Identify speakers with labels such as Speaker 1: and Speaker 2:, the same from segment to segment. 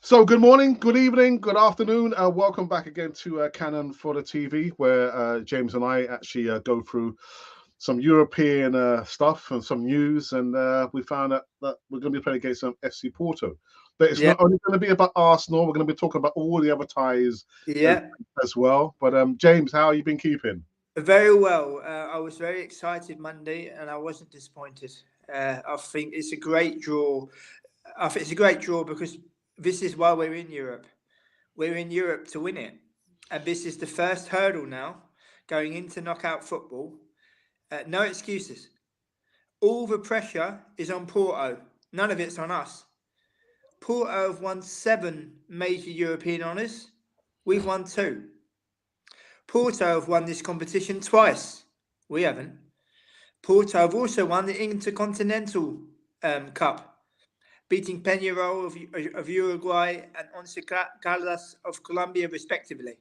Speaker 1: So good morning, good evening, good afternoon. Welcome back again to Canon Fodder TV, where James and I actually go through some European stuff and some news. And we found out that we're going to be playing against some FC Porto. But it's
Speaker 2: Yeah,
Speaker 1: not only going to be about Arsenal, we're going to be talking about all the other ties
Speaker 2: yeah,
Speaker 1: as well. But James, how have you been keeping?
Speaker 2: very well. I was very excited Monday, and I wasn't disappointed. I think it's a great draw. I think it's a great draw because this is why we're in Europe. We're in Europe to win it, and this is the first hurdle now going into knockout football. No excuses. All the pressure is on Porto. None of it's on us. Porto have won 7 major European honours. We've won 2. Porto have won this competition twice. We haven't. Porto have also won the Intercontinental Cup, beating Peñarol of Uruguay and Once Caldas of Colombia, respectively.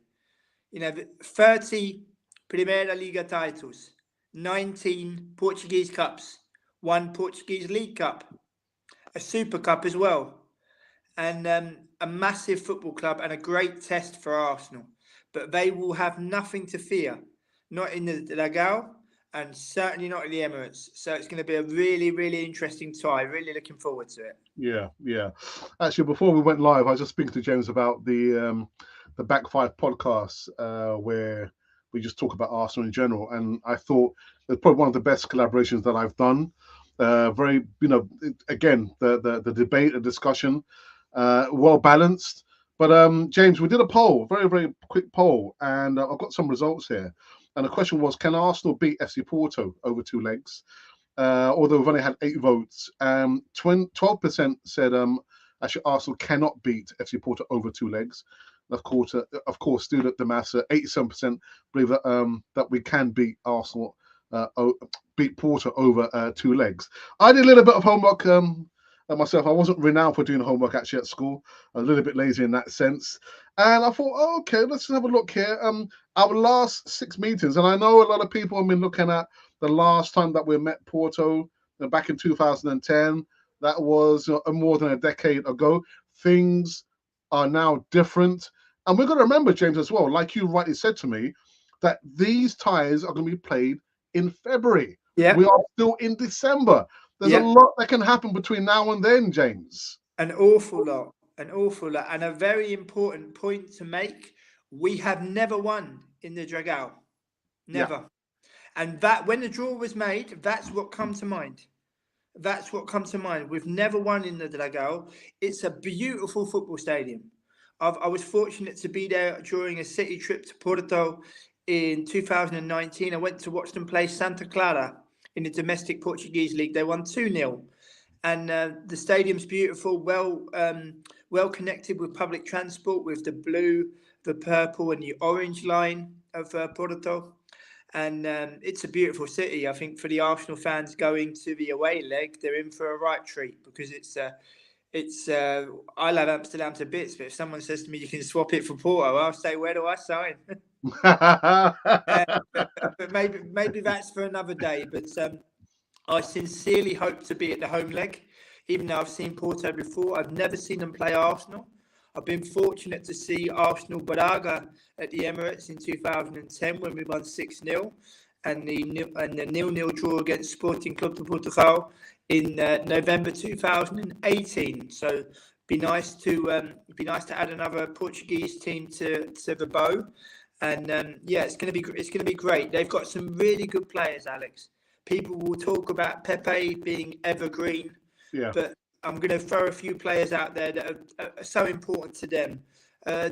Speaker 2: 30 Primeira Liga titles, 19 Portuguese Cups, 1 Portuguese League Cup, a Super Cup as well, and a massive football club and a great test for Arsenal. But they will have nothing to fear, not in the Dragão and certainly not in the Emirates. So it's going to be a really, really interesting tie. Really looking forward to it.
Speaker 1: Yeah. Actually, before we went live, I was just speaking to James about the Back Five podcast, where we just talk about Arsenal in general, and I thought it's probably one of the best collaborations that I've done. Very, again, the debate and discussion, well balanced. But James, we did a poll, very, very quick poll, and I've got some results here. And the question was, can Arsenal beat FC Porto over 2 legs? Although we've only had 8 votes. 12% said actually Arsenal cannot beat FC Porto over 2 legs. Of course, do the maths. 87% believe that we can beat Arsenal, beat Porto over 2 legs. I did a little bit of homework myself. I wasn't renowned for doing homework actually at school. A little bit lazy in that sense. And I thought, okay, let's have a look here. Our last 6 meetings, and I know a lot of people have been looking at the last time that we met Porto back in 2010. That was more than a decade ago. Things are now different. And we've got to remember, James, as well, like you rightly said to me, that these ties are going to be played in February.
Speaker 2: Yeah.
Speaker 1: We are still in December. There's a lot that can happen between now and then, James.
Speaker 2: An awful lot. And a very important point to make. We have never won in the Dragão. Never. Yeah. And that when the draw was made, that's what comes to mind. We've never won in the Dragão. It's a beautiful football stadium. I was fortunate to be there during a city trip to Porto in 2019. I went to watch them play Santa Clara in the domestic Portuguese league. They won 2-0. And the stadium's beautiful, well connected with public transport, with the blue, the purple and the orange line of Porto. And it's a beautiful city. I think for the Arsenal fans going to the away leg, they're in for a right treat because I love Amsterdam to bits, but if someone says to me you can swap it for Porto, I'll say, where do I sign? But maybe that's for another day. But I sincerely hope to be at the home leg, even though I've seen Porto before. I've never seen them play Arsenal. I've been fortunate to see Arsenal Braga at the Emirates in 2010 when we won 6-0, and the 0-0 draw against Sporting Club de Portugal in November 2018. So be nice to add another Portuguese team to the bow, and it's going to be great. They've got some really good players, Alex. People will talk about Pepe being evergreen, but I'm going to throw a few players out there that are so important to them.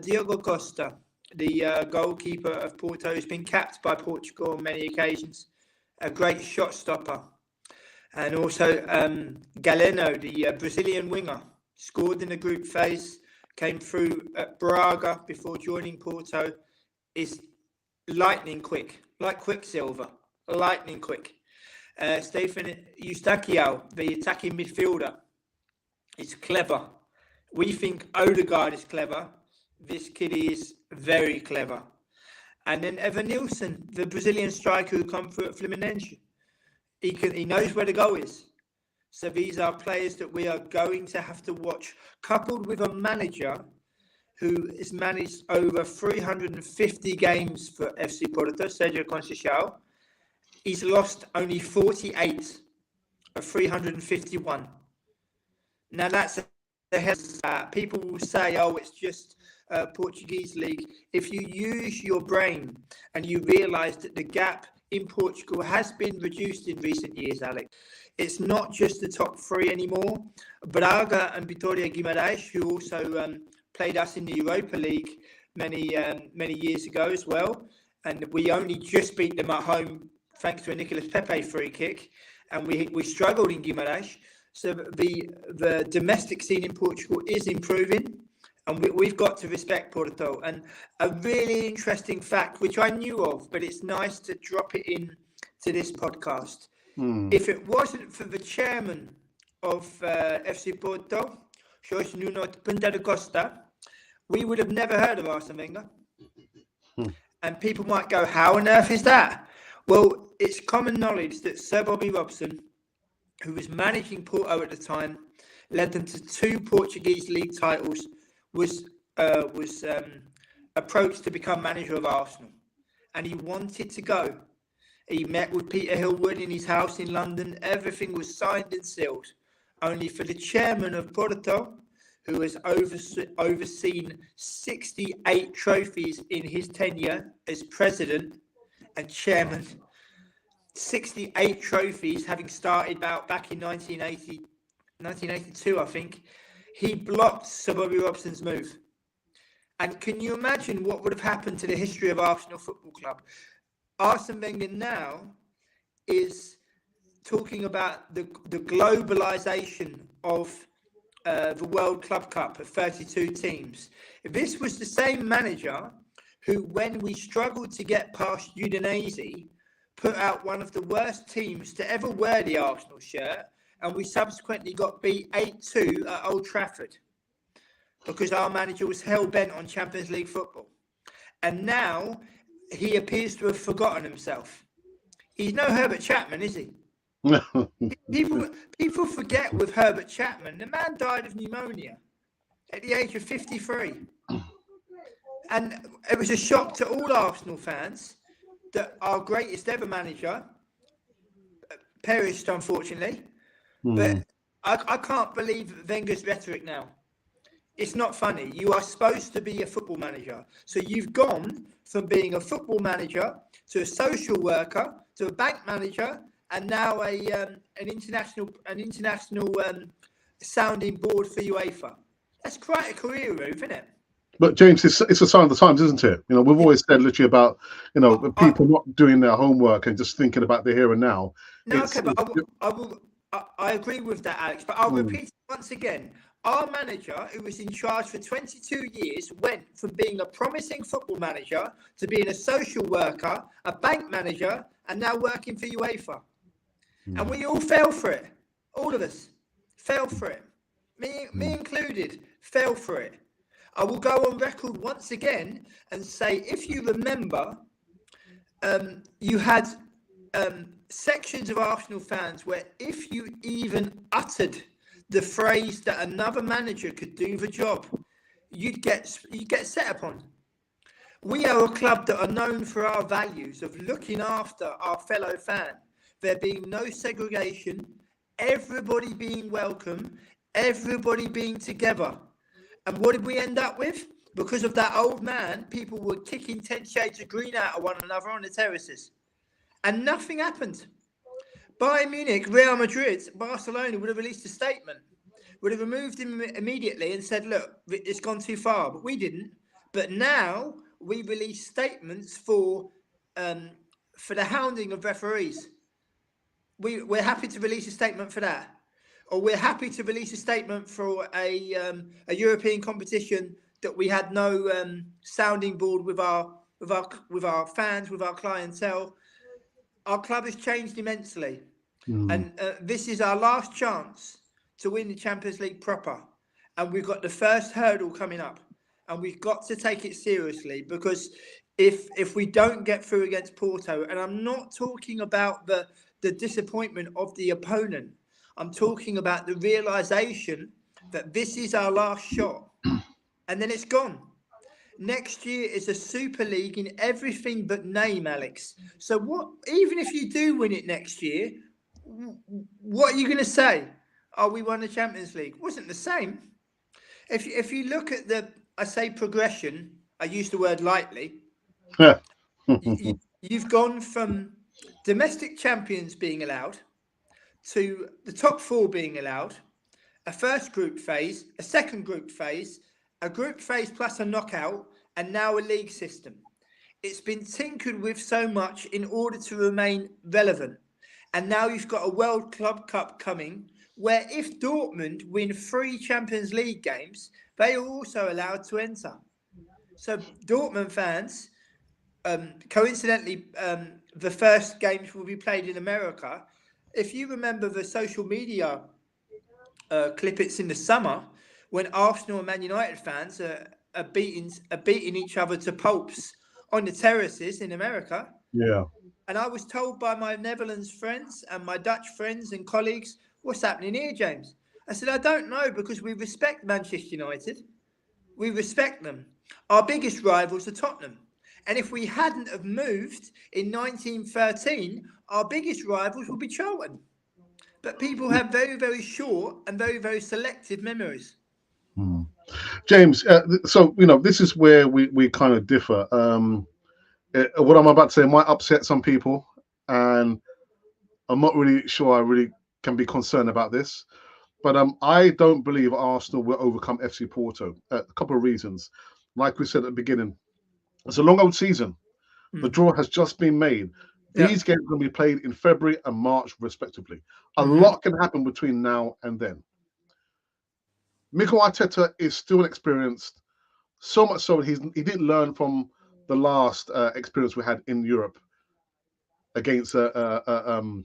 Speaker 2: Diogo Costa, the goalkeeper of Porto, has been capped by Portugal on many occasions. A great shot stopper. And also Galeno, the Brazilian winger, scored in the group phase, came through at Braga before joining Porto, is lightning quick, like Quicksilver, lightning quick. Stefan Eustáquio, the attacking midfielder, is clever. We think Odegaard is clever. This kid is very clever. And then Evan Nilsson, the Brazilian striker who come through at Fluminense. He knows where the goal is. So these are players that we are going to have to watch, coupled with a manager who has managed over 350 games for FC Porto, Sergio Conceição. He's lost only 48 of 351. Now that's people will say, oh, it's just Portuguese league. If you use your brain and you realise that the gap in Portugal has been reduced in recent years, Alex. It's not just the top three anymore. Braga and Vitória Guimarães, who also played us in the Europa League many years ago as well, and we only just beat them at home thanks to a Nicolas Pepe free kick, and we struggled in Guimarães. So the domestic scene in Portugal is improving, and we've got to respect Porto. And a really interesting fact, which I knew of, but it's nice to drop it in to this podcast. If it wasn't for the chairman of FC Porto, Jorge Nuno Pinto da Costa, we would have never heard of Arsene Wenger. And people might go, how on earth is that? Well, it's common knowledge that Sir Bobby Robson, who was managing Porto at the time, led them to 2 Portuguese league titles, was approached to become manager of Arsenal. And he wanted to go. He met with Peter Hillwood in his house in London. Everything was signed and sealed. Only for the chairman of Porto, who has overseen 68 trophies in his tenure as president and chairman. 68 trophies, having started back in 1982, I think. He blocked Sir Bobby Robson's move. And can you imagine what would have happened to the history of Arsenal Football Club? Arsene Wenger now is talking about the globalization of the World Club Cup of 32 teams. If this was the same manager who, when we struggled to get past Udinese, put out one of the worst teams to ever wear the Arsenal shirt, and we subsequently got beat 8-2 at Old Trafford because our manager was hell-bent on Champions League football. And now he appears to have forgotten himself. He's no Herbert Chapman, is he? People forget with Herbert Chapman, the man died of pneumonia at the age of 53. And it was a shock to all Arsenal fans that our greatest ever manager perished, unfortunately. But I can't believe Wenger's rhetoric now. It's not funny. You are supposed to be a football manager. So you've gone from being a football manager to a social worker to a bank manager and now an international sounding board for UEFA. That's quite a career move, isn't it?
Speaker 1: But James, it's a sign of the times, isn't it? You know, we've always said literally about, you know, people not doing their homework and just thinking about the here and now.
Speaker 2: No, okay, but I agree with that, Alex. But I'll repeat it once again. Our manager, who was in charge for 22 years, went from being a promising football manager to being a social worker, a bank manager, and now working for UEFA. And we all fell for it. All of us fell for it. Me included, fell for it. I will go on record once again and say, if you remember, you had sections of Arsenal fans where if you even uttered the phrase that another manager could do the job, you'd get set upon. We are a club that are known for our values of looking after our fellow fan. There being no segregation, everybody being welcome, everybody being together. And what did we end up with? Because of that old man, people were kicking 10 shades of green out of one another on the terraces. And nothing happened. Bayern Munich, Real Madrid, Barcelona would have released a statement, would have removed him immediately and said, look, it's gone too far. But we didn't. But now we release statements for the hounding of referees. We're happy to release a statement for that. Or we're happy to release a statement for a European competition that we had no sounding board with our fans, with our clientele. Our club has changed immensely, and this is our last chance to win the Champions League proper. And we've got the first hurdle coming up, and we've got to take it seriously, because if we don't get through against Porto, and I'm not talking about the disappointment of the opponent. I'm talking about the realisation that this is our last shot, and then it's gone. Next year is a Super League in everything but name, Alex. So what? Even if you do win it next year, what are you going to say? Oh, we won the Champions League. It wasn't the same. If you look at I say progression, I use the word lightly. You've gone from domestic champions being allowed to the top 4 being allowed, a first group phase, a second group phase, a group phase plus a knockout, and now a league system. It's been tinkered with so much in order to remain relevant. And now you've got a World Club Cup coming where if Dortmund win 3 Champions League games, they are also allowed to enter. So Dortmund fans, coincidentally, the first games will be played in America. If you remember the social media clippets in the summer when Arsenal and Man United fans are beating each other to pulps on the terraces in America.
Speaker 1: Yeah.
Speaker 2: And I was told by my Netherlands friends and my Dutch friends and colleagues, what's happening here, James? I said, I don't know, because we respect Manchester United. We respect them. Our biggest rivals are Tottenham. And if we hadn't have moved in 1913, our biggest rivals would be Charlton. But people have very, very short and very, very selective memories.
Speaker 1: James, so, this is where we kind of differ. What I'm about to say might upset some people, and I'm not really sure I really can be concerned about this. But I don't believe Arsenal will overcome FC Porto. A couple of reasons. Like we said at the beginning, it's a long old season. The draw has just been made. These games are going to be played in February and March, respectively. A lot can happen between now and then. Mikel Arteta is still inexperienced, so much so he didn't learn from the last experience we had in Europe against oh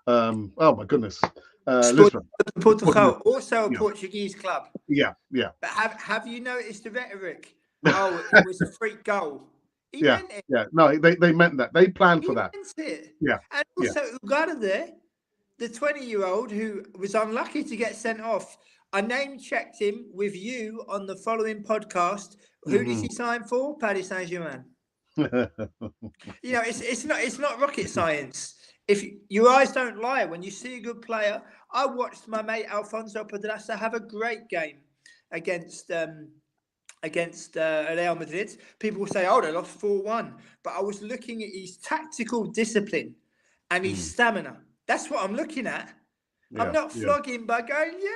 Speaker 1: my goodness, Lisbon.
Speaker 2: Portugal, also a Portuguese club.
Speaker 1: Yeah.
Speaker 2: But have you noticed the rhetoric? Oh, it was a freak goal. He meant it.
Speaker 1: Yeah. No, they meant that. They planned for that.
Speaker 2: He meant it.
Speaker 1: Yeah.
Speaker 2: And also Uganda there, the 20-year-old who was unlucky to get sent off. I name-checked him with you on the following podcast. Who did he sign for? Paris Saint-Germain. It's not rocket science. If your eyes don't lie, when you see a good player, I watched my mate Alfonso Pedraza have a great game against Real Madrid. People say, "Oh, they lost 4-1," but I was looking at his tactical discipline and his stamina. That's what I'm looking at. Yeah, I'm not flogging by going, "Yeah."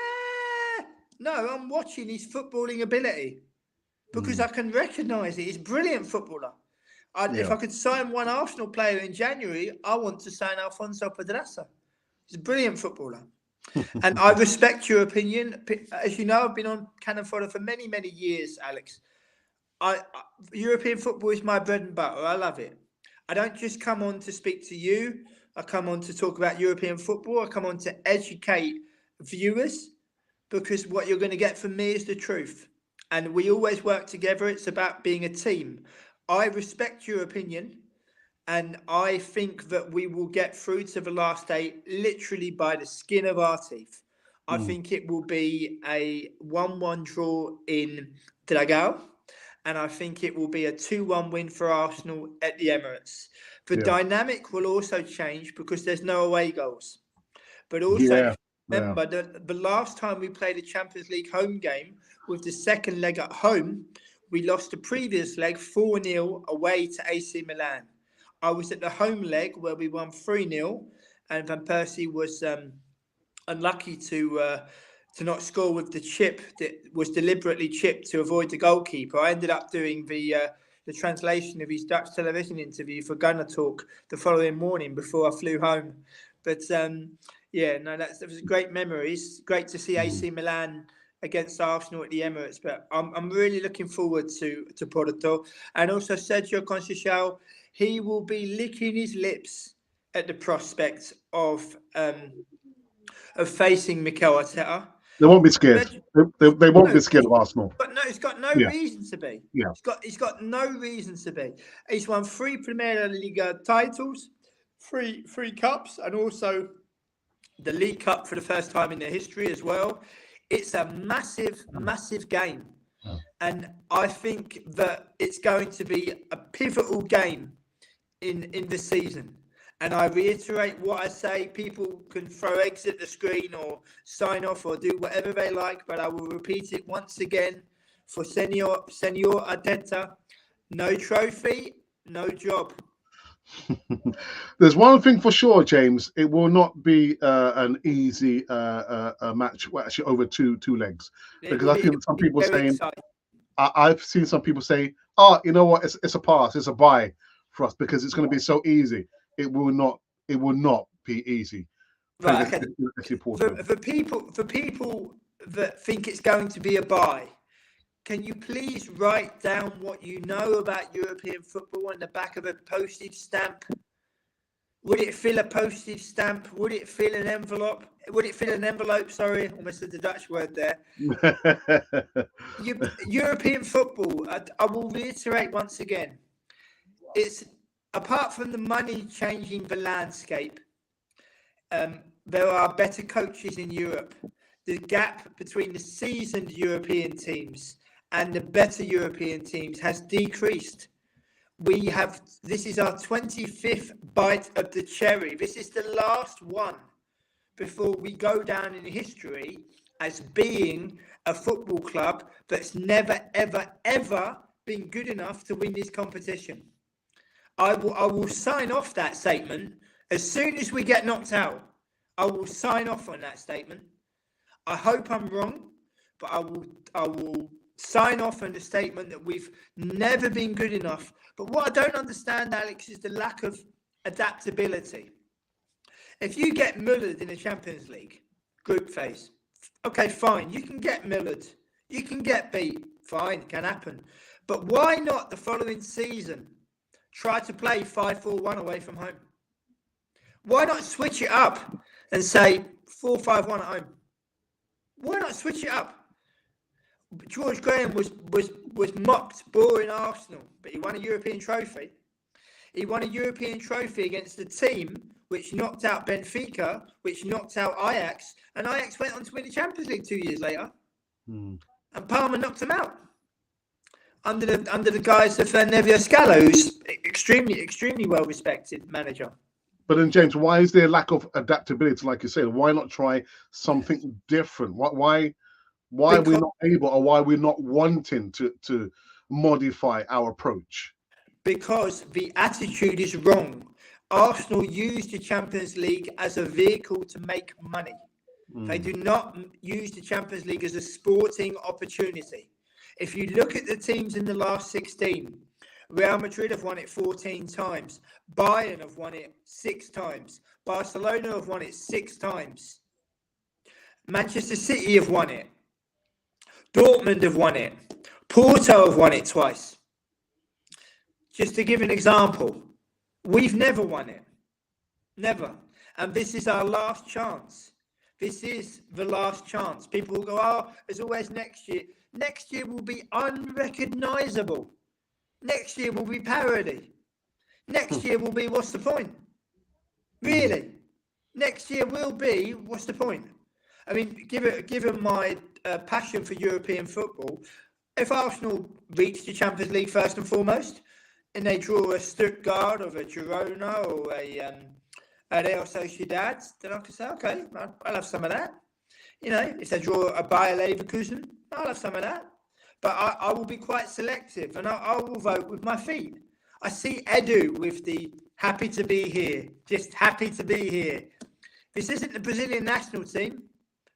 Speaker 2: No, I'm watching his footballing ability because I can recognise it. He's a brilliant footballer. If I could sign one Arsenal player in January, I want to sign Alfonso Pedraza. He's a brilliant footballer. And I respect your opinion. As you know, I've been on Cannon Fodder for many, many years, Alex. European football is my bread and butter. I love it. I don't just come on to speak to you. I come on to talk about European football. I come on to educate viewers, because what you're going to get from me is the truth. And we always work together. It's about being a team. I respect your opinion, and I think that we will get through to the last 8 literally by the skin of our teeth. I think it will be a 1-1 draw in Dragao, and I think it will be a 2-1 win for Arsenal at the Emirates. The dynamic will also change because there's no away goals. But also, remember that the last time we played a Champions League home game with the second leg at home, we lost the previous leg 4-0 away to AC Milan. I was at the home leg where we won 3-0, and Van Persie was unlucky to not score with the chip that was deliberately chipped to avoid the goalkeeper. I ended up doing the translation of his Dutch television interview for Gunner Talk the following morning before I flew home. But that was great memories. Great to see AC Milan against Arsenal at the Emirates, but I'm really looking forward to Porto. And also Sergio Conceição, he will be licking his lips at the prospect of facing Mikel Arteta.
Speaker 1: They won't be scared. They won't be scared of Arsenal.
Speaker 2: But no, he's got no reason to be.
Speaker 1: Yeah.
Speaker 2: He's got no reason to be. He's won 3 Primera Liga titles, 3 cups, and also the League Cup for the first time in their history as well. It's a massive, massive game. And I think that it's going to be a pivotal game in the season. And I reiterate what I say. People can throw eggs at the screen or sign off or do whatever they like, but I will repeat it once again for Senor Arteta. No trophy, no job.
Speaker 1: There's one thing for sure, James. It will not be an easy match. Well, actually, over two legs, because I think some people saying, I've seen some people say, "Oh, you know what? It's a pass. It's a bye for us because it's going to be so easy." It will not be easy.
Speaker 2: Right. Okay. For people that think it's going to be a bye, can you please write down what you know about European football on the back of a postage stamp? Would it fill a postage stamp? Would it fill an envelope? Would it fill an envelope? Sorry, almost said the Dutch word there. European football, I will reiterate once again, it's apart from the money changing the landscape, there are better coaches in Europe. The gap between the seasoned European teams and the better European teams has decreased. This is our 25th bite of the cherry. This is the last one before we go down in history as being a football club that's never, ever, ever been good enough to win this competition. I will sign off that statement as soon as we get knocked out. I will sign off on that statement. I hope I'm wrong, but I will sign off on the statement that we've never been good enough. But what I don't understand, Alex, is the lack of adaptability. If you get mullered in the Champions League group phase, okay, fine, you can get mullered, you can get beat, fine, it can happen. But why not the following season try to play 5-4-1 away from home? Why not switch it up and say 4-5-1 at home? Why not switch it up? George Graham was mocked, boring Arsenal, but he won a European trophy. He won a European trophy against a team which knocked out Benfica, which knocked out Ajax, and Ajax went on to win the Champions League 2 years later. And Parma knocked him out under the guise of Nevio Scalo, who's extremely well respected manager.
Speaker 1: But then, James, why is there a lack of adaptability? Like you said, why not try something different? Why are we not able, or why are we not wanting to modify our approach?
Speaker 2: Because the attitude is wrong. Arsenal use the Champions League as a vehicle to make money. They do not use the Champions League as a sporting opportunity. If you look at the teams in the last 16, Real Madrid have won it 14 times. Bayern have won it 6 times. Barcelona have won it 6 times. Manchester City have won it. Dortmund have won it. Porto have won it twice. Just to give an example, we've never won it. Never. And this is our last chance. This is the last chance. People will go, oh, there's always next year. Next year will be unrecognisable. Next year will be parody. Next year will be, what's the point? Really? Next year will be, what's the point? I mean, given my passion for European football, if Arsenal reach the Champions League first and foremost, and they draw a Stuttgart or a Girona or a Real Sociedad, then I can say, okay, I'll have some of that. You know, if they draw a Bayer Leverkusen, I'll have some of that. But I will be quite selective, and I will vote with my feet. I see Edu with the happy to be here, just happy to be here. This isn't the Brazilian national team.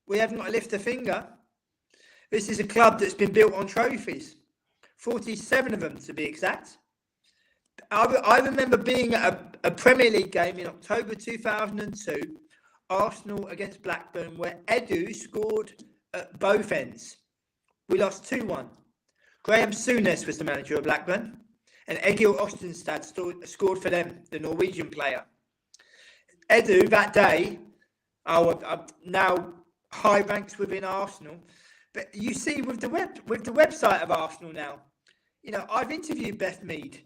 Speaker 2: We haven't got to lift a finger. This is a club that's been built on trophies, 47 of them to be exact. I remember being at a Premier League game in October 2002, Arsenal against Blackburn, where Edu scored at both ends. We lost 2-1. Graham Souness was the manager of Blackburn, and Egil Ostenstad scored for them, the Norwegian player. Edu, that day, now high ranks within Arsenal. But you see, with the website of Arsenal now, you know, I've interviewed Beth Mead.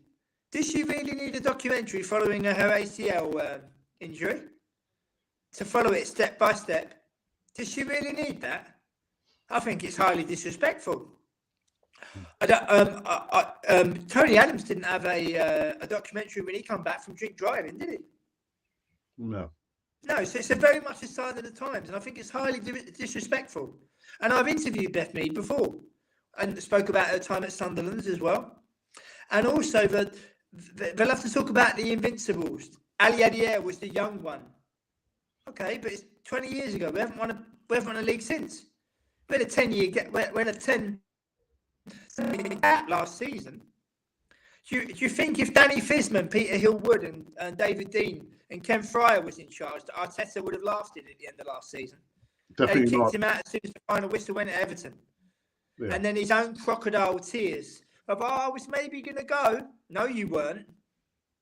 Speaker 2: Does she really need a documentary following her ACL injury? to follow it step by step. Does she really need that? I think it's highly disrespectful. Tony Adams didn't have a documentary when he came back from drink driving, did he?
Speaker 1: No.
Speaker 2: No, so it's a very much a sign of the times, and I think it's highly disrespectful. And I've interviewed Beth Mead before and spoke about her time at Sunderland as well. And also, they'll have to talk about the Invincibles. Ali Adier was the young one. Okay, but it's 20 years ago. We haven't won a league since. We had a 10-year gap. We had a 10 gap last season. Do you think if Danny Fisman, Peter Hill-Wood and David Dean and Ken Fryer was in charge, that Arteta would have lasted at the end of last season?
Speaker 1: Definitely
Speaker 2: They
Speaker 1: not.
Speaker 2: kicked him out as soon as the final whistle went at Everton.
Speaker 1: Yeah.
Speaker 2: And then his own crocodile tears of, I was maybe going to go. No, you weren't.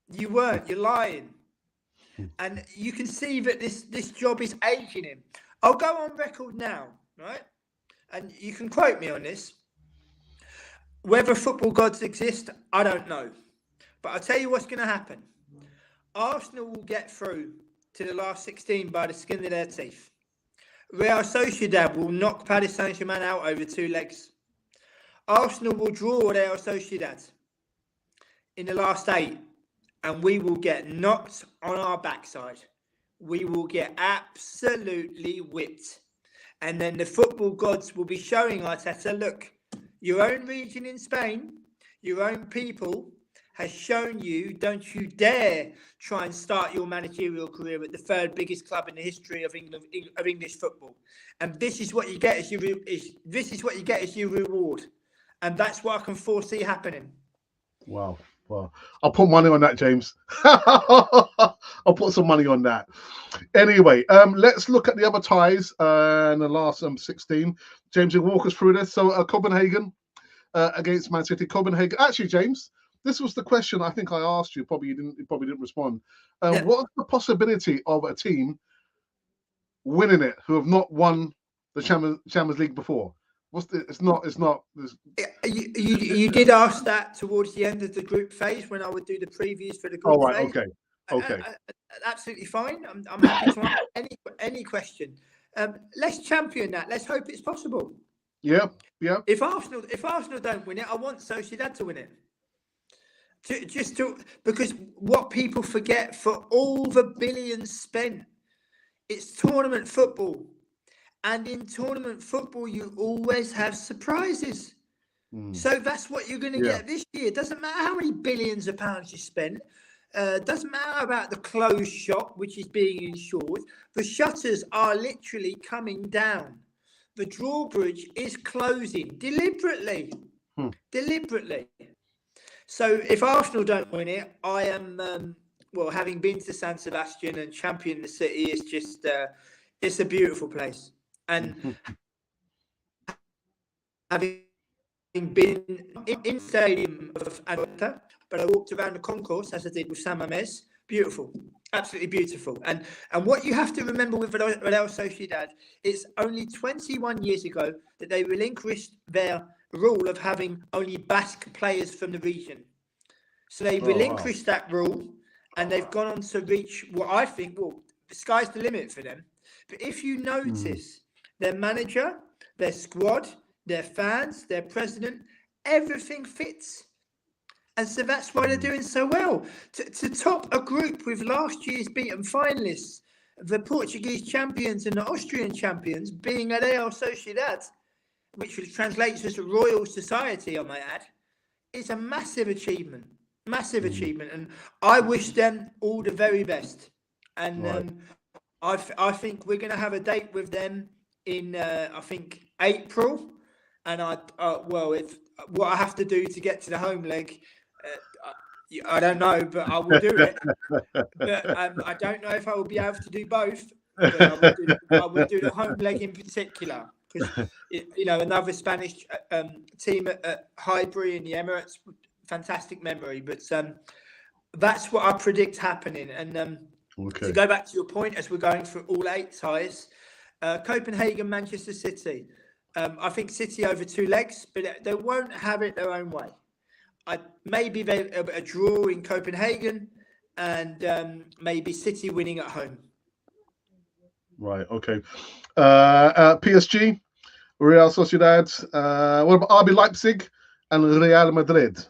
Speaker 2: You weren't. You're lying. And you can see that this job is aging him. I'll go on record now, right? And you can quote me on this. Whether football gods exist, I don't know. But I'll tell you what's going to happen. Arsenal will get through to the last 16 by the skin of their teeth. Real Sociedad will knock Paris Saint-Germain out over 2 legs. Arsenal will draw Real Sociedad in the last 8. And we will get knocked on our backside. We will get absolutely whipped. And then the football gods will be showing Arteta, look, your own region in Spain, your own people has shown you, don't you dare try and start your managerial career at the 3rd biggest club in the history of England, of English football. And this is what you get as your reward. And that's what I can foresee happening.
Speaker 1: Wow. Well, I'll put money on that, James. I'll put some money on that. Anyway, let's look at the other ties in the last 16. James, you walk us through this. So Copenhagen against Man City. Copenhagen. Actually, James, this was the question I think I asked you. You probably didn't respond.
Speaker 2: Yeah.
Speaker 1: What's the possibility of a team winning it who have not won the Champions League before?
Speaker 2: You did ask that towards the end of the group phase when I would do the previews for the group
Speaker 1: right,
Speaker 2: phase.
Speaker 1: Okay.
Speaker 2: Absolutely fine. I'm happy to answer any question. Let's champion that. Let's hope it's possible.
Speaker 1: Yeah.
Speaker 2: If Arsenal don't win it, I want Sociedad to win it. Because what people forget, for all the billions spent, it's tournament football. And in tournament football, you always have surprises. So that's what you're going to get this year. It doesn't matter how many billions of pounds you spend. Doesn't matter about the closed shop, which is being insured. The shutters are literally coming down. The drawbridge is closing deliberately. Deliberately. So if Arsenal don't win it, I am, having been to San Sebastian and championed the city, it's just, it's a beautiful place. And having been in the stadium of Atlanta, but I walked around the concourse as I did with San Mamés. Beautiful, absolutely beautiful. And what you have to remember with Real Sociedad, it's only 21 years ago that they relinquished their rule of having only Basque players from the region. So they relinquished that rule, and they've gone on to reach what I think, the sky's the limit for them. But if you notice, their manager, their squad, their fans, their president, everything fits. And so that's why they're doing so well. To top a group with last year's beaten finalists, the Portuguese champions and the Austrian champions, being Real Sociedad, which translates as a Royal Society, I might add, is a massive achievement. Massive achievement. And I wish them all the very best. And I think we're going to have a date with them in, April. And if what I have to do to get to the home leg, I don't know, but I will do it. But I don't know if I will be able to do both. But I will do the home leg in particular. Because, another Spanish team at Highbury in the Emirates, fantastic memory. But that's what I predict happening. And to go back to your point, as we're going through all 8 ties, Copenhagen, Manchester City. I think City over 2 legs, but they won't have it their own way. Maybe a draw in Copenhagen and maybe City winning at home.
Speaker 1: Right. Okay. PSG, Real Sociedad. What about RB Leipzig and Real Madrid?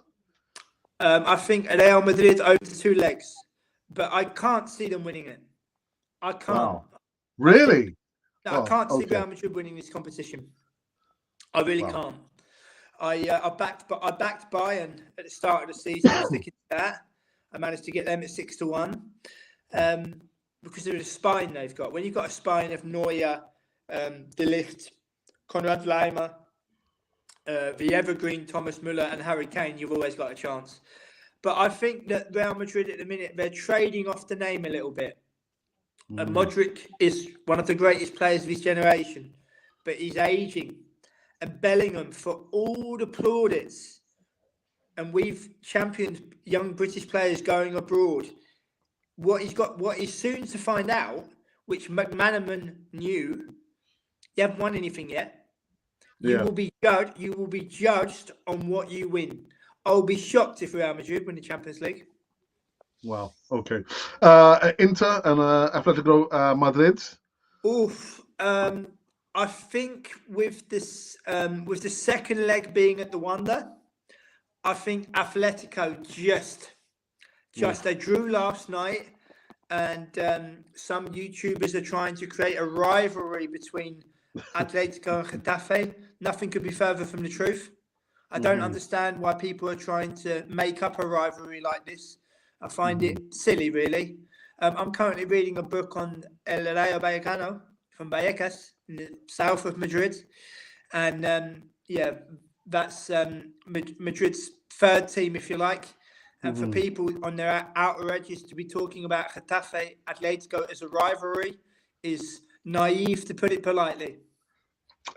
Speaker 2: I think Real Madrid over 2 legs, but I can't see them winning it. I can't.
Speaker 1: Wow. Really?
Speaker 2: I can't see
Speaker 1: okay.
Speaker 2: Real Madrid winning this competition. I really can't. I backed Bayern at the start of the season. I'm sticking to that. I managed to get them at 6-1 because of the spine they've got. When you've got a spine of Neuer, De Ligt, Konrad Laimer, the evergreen Thomas Müller and Harry Kane, you've always got a chance. But I think that Real Madrid at the minute, they're trading off the name a little bit. And Modric is one of the greatest players of his generation, but he's aging. And Bellingham, for all the plaudits, and we've championed young British players going abroad. What he's soon to find out, which McManaman knew, you haven't won anything yet. You will be judged on what you win. I'll be shocked if Real Madrid win the Champions League.
Speaker 1: Wow. Okay. Inter and Atletico Madrid.
Speaker 2: Oof. I think with this, with the second leg being at the Wanda, I think Atletico just they drew last night, and some YouTubers are trying to create a rivalry between Atletico and Getafe. Nothing could be further from the truth. I don't understand why people are trying to make up a rivalry like this. I find it silly, really. I'm currently reading a book on El Rayo Vallecano from Vallecas in the south of Madrid. And that's Madrid's third team, if you like. And for people on their outer edges to be talking about Getafe Atletico as a rivalry is naive, to put it politely.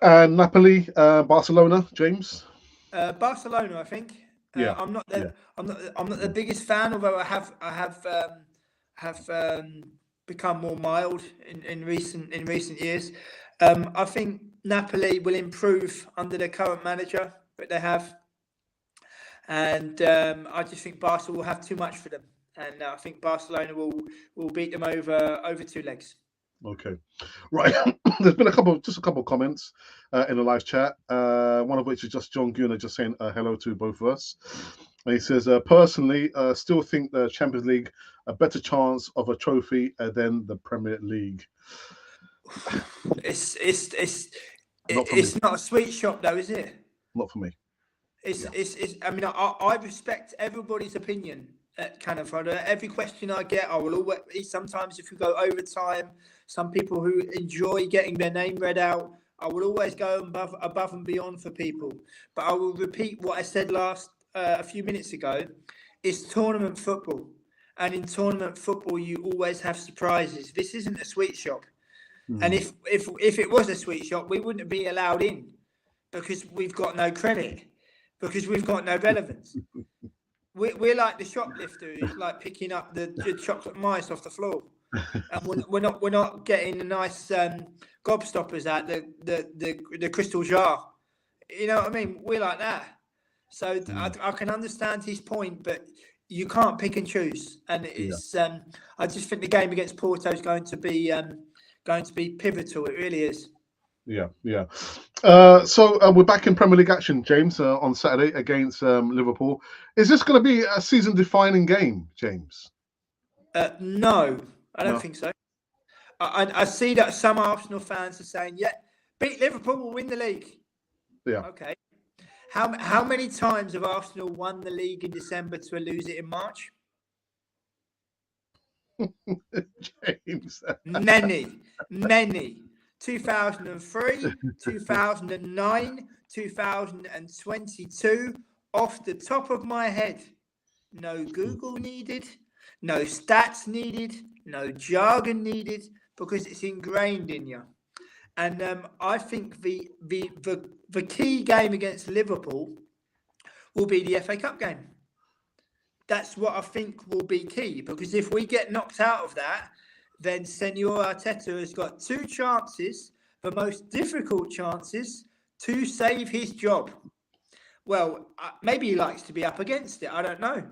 Speaker 1: And Napoli, Barcelona, James.
Speaker 2: Barcelona, I think. I'm not the biggest fan, although I have become more mild in recent years. I think Napoli will improve under their current manager that they have, and I just think Barca will have too much for them, and I think Barcelona will beat them over 2 legs.
Speaker 1: Okay, right. There's been a couple of comments in the live chat. One of which is just John Gunner just saying hello to both of us. And he says, personally, still think the Champions League a better chance of a trophy than the Premier League.
Speaker 2: It's not a sweet shop though, is it?
Speaker 1: Not for me.
Speaker 2: I mean, I respect everybody's opinion at Cannon Fodder. Every question I get, I will always. Sometimes, if you go overtime, some people who enjoy getting their name read out, I will always go above and beyond for people. But I will repeat what I said a few minutes ago. It's tournament football, and in tournament football, you always have surprises. This isn't a sweet shop, and if it was a sweet shop, we wouldn't be allowed in because we've got no credit, because we've got no relevance. We're like the shoplifter who's like picking up the chocolate mice off the floor, and we're not getting the nice gobstoppers out the crystal jar. You know what I mean? We're like that. So I can understand his point, but you can't pick and choose. And it's I just think the game against Porto is going to be pivotal. It really is.
Speaker 1: Yeah. So we're back in Premier League action, James, on Saturday against Liverpool. Is this going to be a season-defining game, James?
Speaker 2: No, I don't think so. I see that some Arsenal fans are saying, beat Liverpool, we'll win the league.
Speaker 1: Yeah.
Speaker 2: Okay. How many times have Arsenal won the league in December to lose it in March?
Speaker 1: James.
Speaker 2: Many. 2003, 2009, 2022, off the top of my head. No Google needed, no stats needed, no jargon needed, because it's ingrained in you. And I think the key game against Liverpool will be the FA Cup game. That's what I think will be key, because if we get knocked out of that, then Senor Arteta has got 2 chances, the most difficult chances, to save his job. Well, maybe he likes to be up against it. I don't know.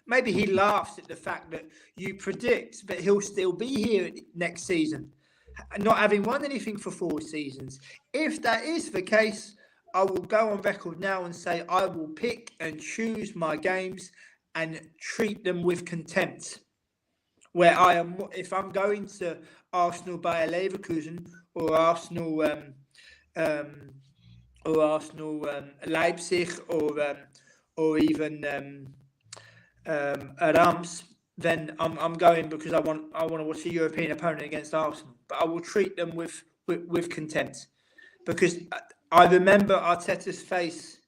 Speaker 2: Maybe he laughs at the fact that you predict that he'll still be here next season. not having won anything for 4 seasons. If that is the case, I will go on record now and say I will pick and choose my games and treat them with contempt. Where I am, if I'm going to Arsenal Bayer Leverkusen or Arsenal Leipzig or even Rams, then I'm going because I want to watch a European opponent against Arsenal. But I will treat them with contempt, because I remember Arteta's face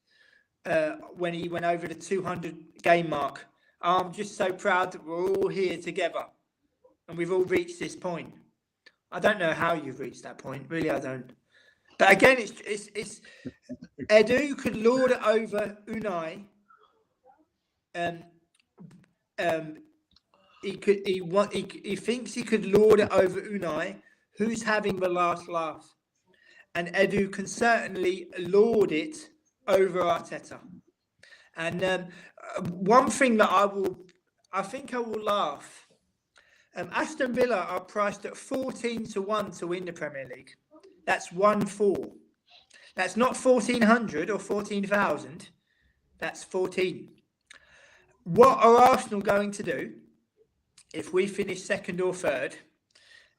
Speaker 2: when he went over the 200 game mark. I'm just so proud that we're all here together and we've all reached this point. I don't know how you've reached that point, really. I don't. But again, it's Edu could lord it over Unai. He thinks he could lord it over Unai, who's having the last laugh, and Edu can certainly lord it over Arteta. And one thing that I think I will laugh. Aston Villa are priced at 14-1 to win the Premier League. That's 1-4. That's not 1,400 or 14,000. That's 14. What are Arsenal going to do if we finish second or third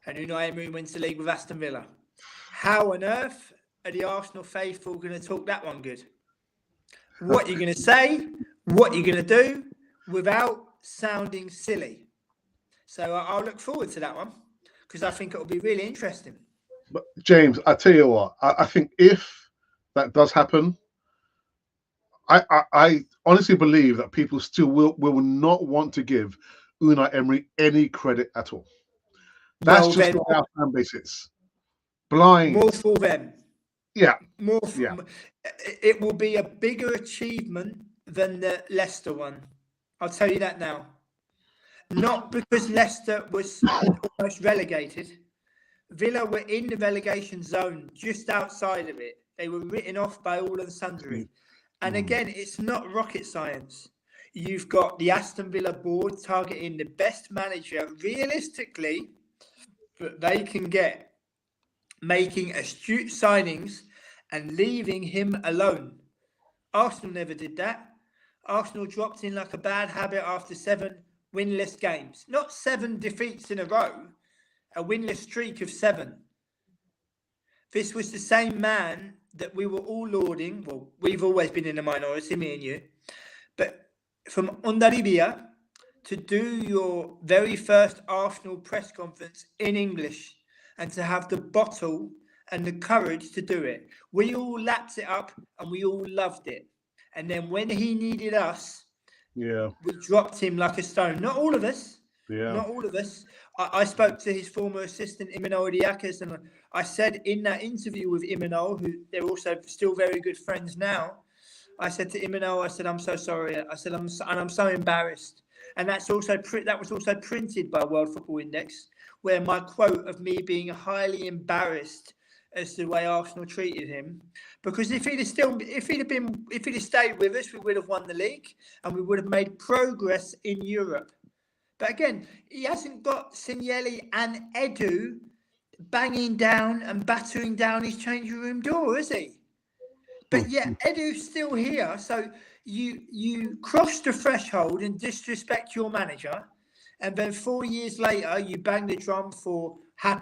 Speaker 2: and Unai Emery wins the league with Aston Villa? How on earth are the Arsenal faithful going to talk that one good? What you're going to say, what you're going to do without sounding silly. So I'll look forward to that one because I think it'll be really interesting.
Speaker 1: But James, I tell you what, I think if that does happen, I honestly believe that people still will not want to give Unai Emery any credit at all. That's just what our fan base is. Blind.
Speaker 2: More for them.
Speaker 1: Yeah.
Speaker 2: More for them. It will be a bigger achievement than the Leicester one. I'll tell you that now. Not because Leicester was almost relegated. Villa were in the relegation zone, just outside of it. They were written off by all and sundry. And again, it's not rocket science. You've got the Aston Villa board targeting the best manager realistically that they can get, making astute signings and leaving him alone. Arsenal never did that. Arsenal dropped in like a bad habit after 7 winless games. Not 7 defeats in a row, a winless streak of 7. This was the same man that we were all lauding. Well, we've always been in the minority, me and you. But from Ondaribia to do your very first Arsenal press conference in English and to have the bottle and the courage to do it. We all lapped it up and we all loved it. And then when he needed us, we dropped him like a stone. Not all of us. Not all of us. I spoke to his former assistant, Imanol Diakis, and I said in that interview with Imanol, who they're also still very good friends now, I said to Imanol, I said, I'm so sorry. I said, I'm so embarrassed. And that was also printed by World Football Index, where my quote of me being highly embarrassed as to the way Arsenal treated him, because if he'd have stayed with us, we would have won the league and we would have made progress in Europe. But again, he hasn't got Signelli and Edu banging down and battering down his changing room door, is he? But yet Edu's still here. So you cross the threshold and disrespect your manager, and then 4 years later you bang the drum for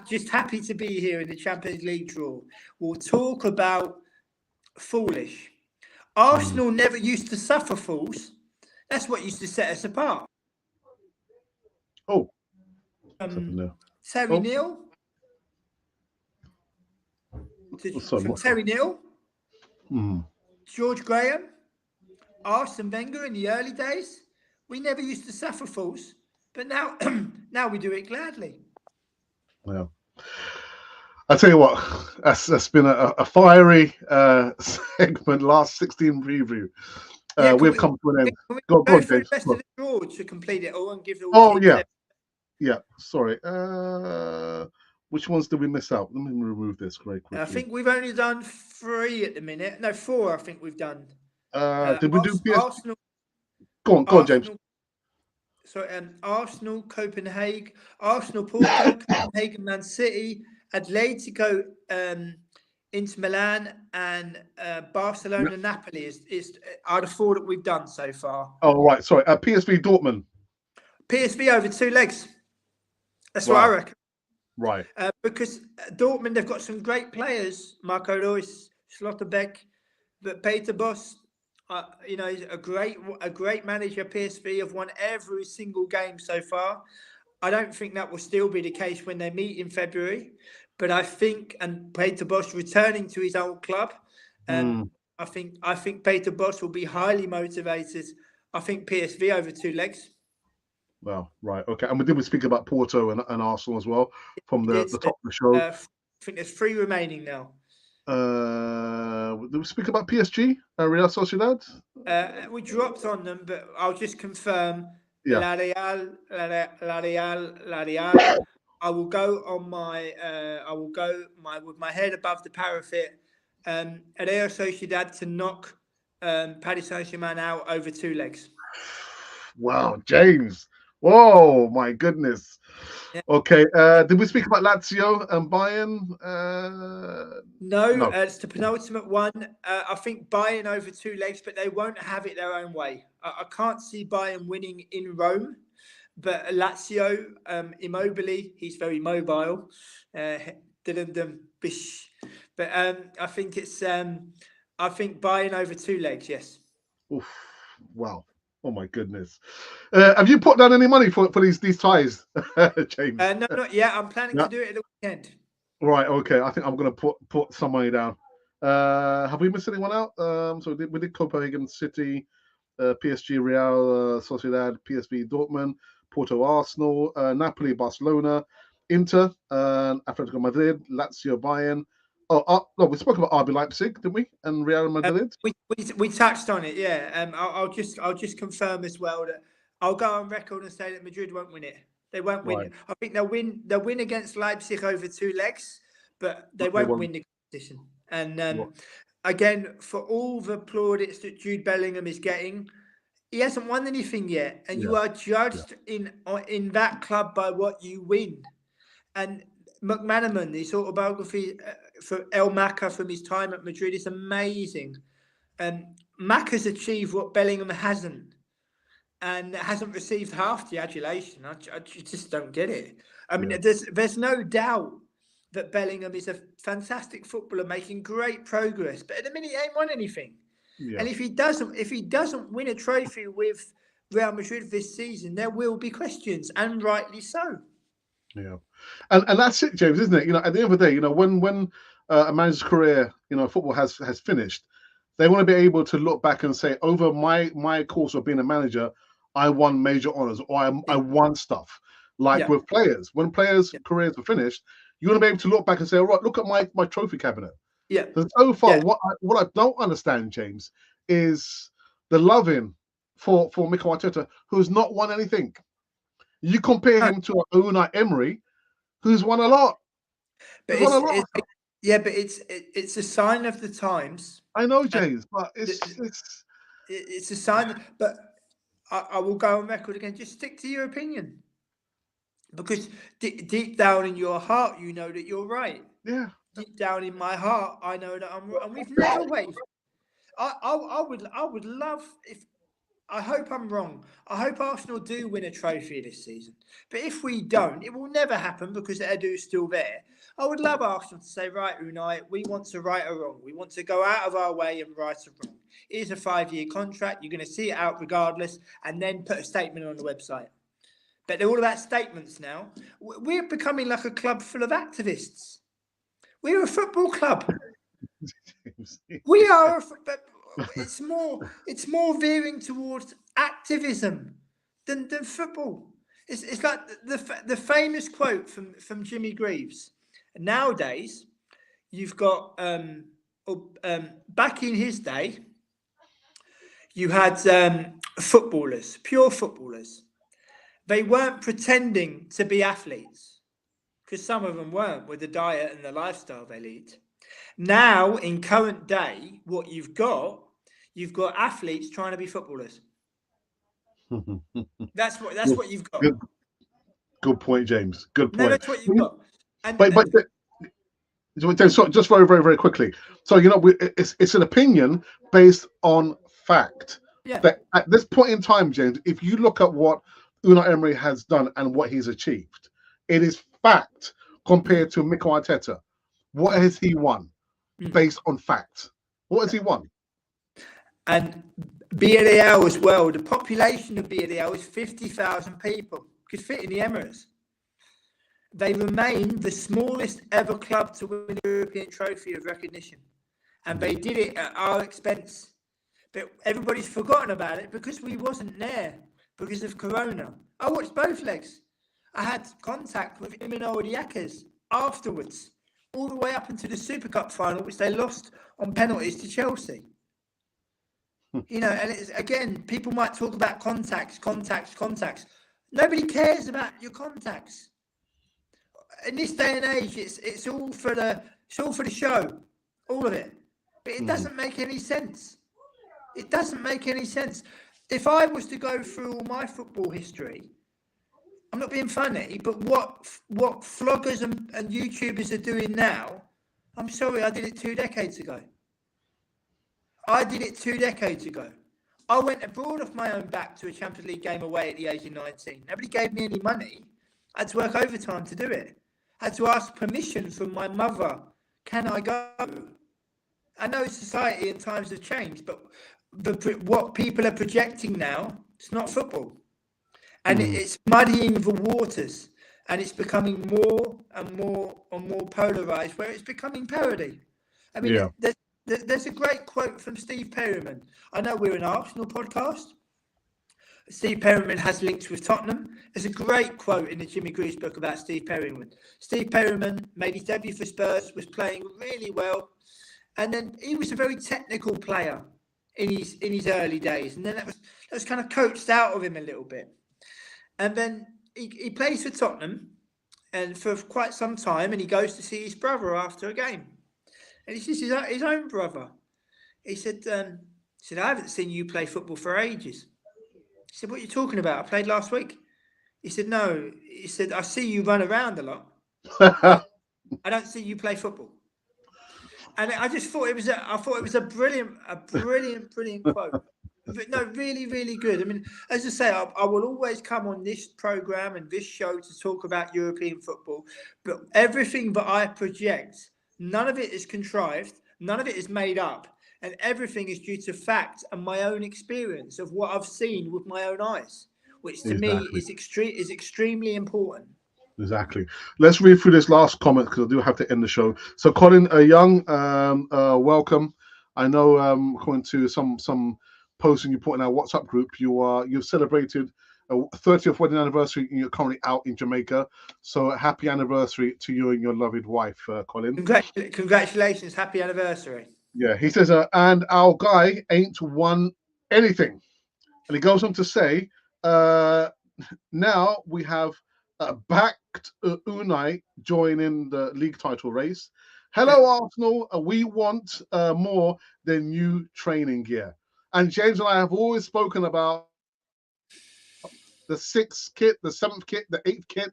Speaker 2: just happy to be here in the Champions League draw. We'll talk about foolish. Arsenal never used to suffer fools. That's what used to set us apart. Terry Neal. From Terry Neal. George Graham. Arsene Wenger in the early days. We never used to suffer fools. But now, now we do it gladly.
Speaker 1: Well, I tell you what, that's been a fiery segment. Last 16 preview. We've come to an end.
Speaker 2: Go on, James. Best of the draw to complete it all and give the.
Speaker 1: Sorry. Which ones did we miss out? Let me remove this very quickly.
Speaker 2: I think we've only done 3 at the minute. No, 4. I think we've done.
Speaker 1: Did we do
Speaker 2: Arsenal?
Speaker 1: Go on, James.
Speaker 2: So Arsenal, Copenhagen, Arsenal, Porto, Copenhagen, Man City, Atletico, Inter Milan, and Barcelona, Napoli is are the 4 that we've done so far.
Speaker 1: Oh, right. Sorry. PSV Dortmund.
Speaker 2: PSV over 2 legs. That's
Speaker 1: Wow.
Speaker 2: what I reckon.
Speaker 1: Right.
Speaker 2: Because Dortmund, they've got some great players. Marco Reus, Schlotterbeck, but Peter Bosz, he's a great manager. PSV have won every single game so far. I don't think that will still be the case when they meet in February. But I think, and Peter Bosz returning to his old club, I think Peter Bosz will be highly motivated. I think PSV over 2 legs.
Speaker 1: Well, right, okay. And we speak about Porto and Arsenal as well from the top of the show.
Speaker 2: I think there's 3 remaining now.
Speaker 1: Did we speak about PSG, Real Sociedad?
Speaker 2: We dropped on them, but I'll just confirm.
Speaker 1: Yeah.
Speaker 2: La Real. I will go on with my head above the parapet. Real Sociedad to knock Paris Saint-Germain out over 2 legs.
Speaker 1: Wow, James. Whoa, my goodness. Yeah. Okay. Did we speak about Lazio and Bayern?
Speaker 2: No. It's the penultimate one. I think Bayern over 2 legs, but they won't have it their own way. I can't see Bayern winning in Rome, but Lazio, Immobile, he's very mobile. But I think Bayern over 2 legs. Yes.
Speaker 1: Oof, wow. Oh my goodness! Have you put down any money for these ties, James?
Speaker 2: No, not yet. I'm planning to do it at the weekend.
Speaker 1: Right. Okay. I think I'm going to put some money down. Have we missed anyone out? So we did Copenhagen City, PSG, Real Sociedad, PSV Dortmund, Porto, Arsenal, Napoli, Barcelona, Inter, Atletico Madrid, Lazio, Bayern. Oh, no, we spoke about RB Leipzig, didn't we? And Real Madrid.
Speaker 2: We touched on it, yeah. I'll just confirm as well that I'll go on record and say that Madrid won't win it. They won't win it. I think they'll win against Leipzig over 2 legs, but they won't win the competition. And again, for all the plaudits that Jude Bellingham is getting, he hasn't won anything yet, and you are judged in that club by what you win. And McManaman, his autobiography for El Maca from his time at Madrid is amazing. Maca's achieved what Bellingham hasn't, and hasn't received half the adulation. I just don't get it. I mean, there's no doubt that Bellingham is a fantastic footballer making great progress, but at the minute he ain't won anything. Yeah. And if he doesn't win a trophy with Real Madrid this season, there will be questions, and rightly so.
Speaker 1: Yeah, and that's it, James, isn't it? At the end of the day, when a man's career, football has finished, they want to be able to look back and say, over my course of being a manager, I won major honors, or I won stuff. Like with players, when players' careers are finished, you want to be able to look back and say, all right, look at my trophy cabinet.
Speaker 2: Yeah.
Speaker 1: So far, what I don't understand, James, is the loving for Mikel Arteta, who's not won anything. You compare him to Unai Emery, who's won a lot.
Speaker 2: But it's a sign of the times.
Speaker 1: I know, James, but
Speaker 2: it's a sign. But I will go on record again. Just stick to your opinion, because deep down in your heart, you know that you're right.
Speaker 1: Yeah.
Speaker 2: Deep down in my heart, I know that I'm right, and we've never wavered. I would love if. I hope I'm wrong. I hope Arsenal do win a trophy this season. But if we don't, it will never happen because Edu is still there. I would love Arsenal to say, right, Unai, we want to right a wrong. We want to go out of our way and right a wrong. It is a 5-year contract. You're going to see it out regardless, and then put a statement on the website. But they're all about statements now. We're becoming like a club full of activists. We're a football club. We are. It's more veering towards activism than football. It's like the famous quote from Jimmy Greaves. Nowadays, you've got back in his day, you had footballers, pure footballers. They weren't pretending to be athletes, because some of them weren't, with the diet and the lifestyle they lead. Now, in current day, what you've got athletes trying to be footballers. That's what you've got.
Speaker 1: Good point, James. Good point.
Speaker 2: No, that's what you've got.
Speaker 1: So just very, very, very quickly. So it's an opinion based on fact.
Speaker 2: Yeah.
Speaker 1: But at this point in time, James, if you look at what Unai Emery has done and what he's achieved, it is fact compared to Mikel Arteta. What has he won based on fact? What has he won?
Speaker 2: And Villarreal as well. The population of Villarreal is 50,000 people. Could fit in the Emirates. They remain the smallest ever club to win a European trophy of recognition. And they did it at our expense. But everybody's forgotten about it because we wasn't there because of Corona. I watched both legs. I had contact with Imanol Diakers afterwards, all the way up into the Super Cup final, which they lost on penalties to Chelsea. And it's, again, people might talk about contacts. Nobody cares about your contacts. In this day and age, it's all for the show, all of it. But it doesn't make any sense. It doesn't make any sense. If I was to go through all my football history, I'm not being funny, but what vloggers and YouTubers are doing now, I'm sorry, I did it 2 decades ago. I went abroad off my own back to a Champions League game away at the age of 19. Nobody gave me any money. I had to work overtime to do it. I had to ask permission from my mother. Can I go? I know society and times have changed, but what people are projecting now, it's not football. And it's muddying the waters. And it's becoming more and more polarised, where it's becoming parody. I mean, there's a great quote from Steve Perryman. I know we're an Arsenal podcast. Steve Perryman has links with Tottenham. There's a great quote in the Jimmy Greaves book about Steve Perryman. Steve Perryman made his debut for Spurs, was playing really well. And then he was a very technical player in his early days. And then that was kind of coached out of him a little bit. And then he plays for Tottenham and for quite some time, and he goes to see his brother after a game. And he sees his own brother. He said, I haven't seen you play football for ages. He said, what are you talking about? I played last week. He said, no. He said, I see you run around a lot. I don't see you play football. And I just thought it was a brilliant quote. No, really, really good. I mean, as I say, I will always come on this program and this show to talk about European football, but everything that I project, none of it is contrived, none of it is made up, and everything is due to fact and my own experience of what I've seen with my own eyes, which to me is extremely important.
Speaker 1: Exactly. Let's read through this last comment because I do have to end the show. So, Colin, a young, welcome. I know, according to some posting you put in our WhatsApp group, you've celebrated a 30th wedding anniversary and you're currently out in Jamaica. So, happy anniversary to you and your loved wife, Colin.
Speaker 2: Congratulations, happy anniversary.
Speaker 1: Yeah, he says, and our guy ain't won anything. And he goes on to say, now we have backed Unai joining the league title race. Hello, Arsenal. We want more than new training gear. And James and I have always spoken about the 6th kit, the 7th kit, the 8th kit,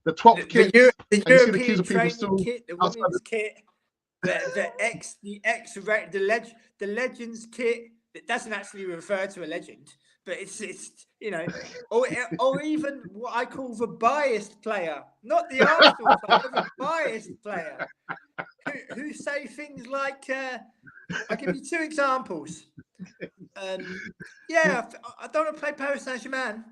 Speaker 1: the 12th kit.
Speaker 2: The European training kit, the women's kit, the Legends kit that doesn't actually refer to a legend, but it's or even what I call the biased player, not the Arsenal player, the biased player, who say things like, I'll give you 2 examples. I don't want to play Paris Saint-Germain.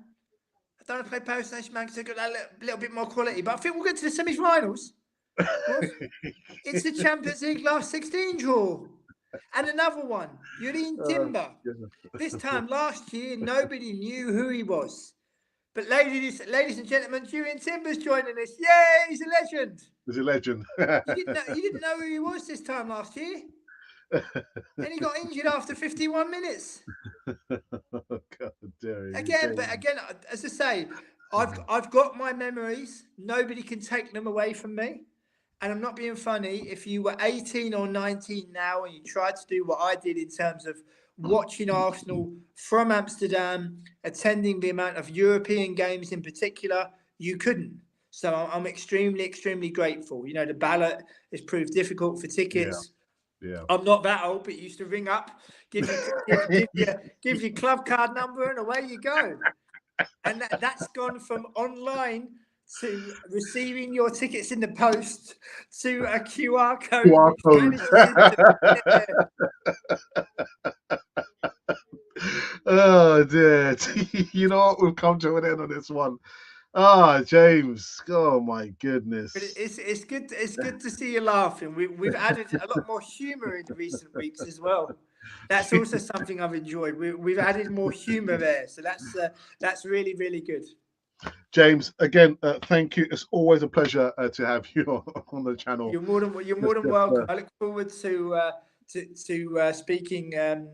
Speaker 2: I don't want to play Paris Saint-Germain because they've got that little bit more quality, but I think we'll get to the semi-finals. It's the Champions League last 16 draw. And another one, Yuri Timber. This time last year, nobody knew who he was. But ladies and gentlemen, Yuri Timber's joining us. Yay, he's a legend.
Speaker 1: He's a legend.
Speaker 2: You didn't know who he was this time last year. And he got injured after 51 minutes.
Speaker 1: God,
Speaker 2: again, as I say, I've got my memories. Nobody can take them away from me. And I'm not being funny. If you were 18 or 19 now and you tried to do what I did in terms of watching Arsenal from Amsterdam, attending the amount of European games in particular, you couldn't. So I'm extremely, extremely grateful. You know, the ballot has proved difficult for tickets.
Speaker 1: Yeah.
Speaker 2: I'm not that old, but you used to ring up, give you club card number, and away you go. And that's gone from online to receiving your tickets in the post to a QR code.
Speaker 1: QR code. Oh dear. You know what? We've come to an end on this one. James. Oh my goodness.
Speaker 2: But it's good. It's good to see you laughing. We've added a lot more humour in recent weeks as well. That's also something I've enjoyed. We've added more humour there, so that's really, really good.
Speaker 1: James, again, thank you. It's always a pleasure to have you on the channel.
Speaker 2: You're more than welcome. I look forward to speaking, to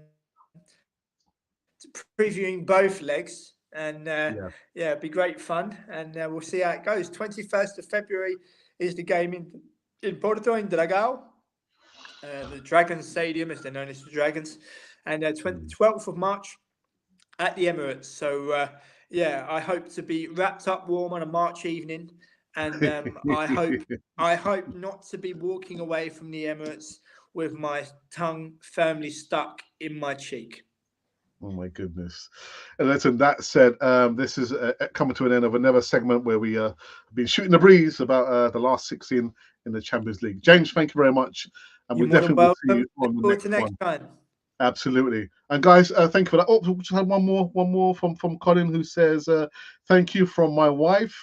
Speaker 2: previewing both legs, and it'd be great fun. And we'll see how it goes. 21st of February is the game in Porto, in Dragão, the Dragons Stadium, as they're known as the Dragons, and 12th of March at the Emirates. So I hope to be wrapped up warm on a March evening, and I hope not to be walking away from the Emirates with my tongue firmly stuck in my cheek.
Speaker 1: Oh my goodness. And listen, that said, this is coming to an end of another segment where we have been shooting the breeze about the last 16 in the Champions League. James, thank you very much. And we definitely will see you on the next one.
Speaker 2: Time.
Speaker 1: Absolutely. And guys, thank you for that. Oh, we just had one more from Colin, who says, thank you from my wife.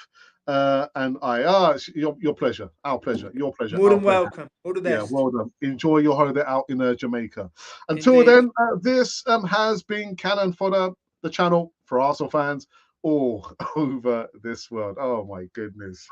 Speaker 1: And it's your pleasure, our pleasure, your pleasure.
Speaker 2: More than welcome. All the best.
Speaker 1: Yeah, well done. Enjoy your holiday out in Jamaica. Until then, this has been Cannon Fodder, the channel for Arsenal fans all over this world. Oh my goodness.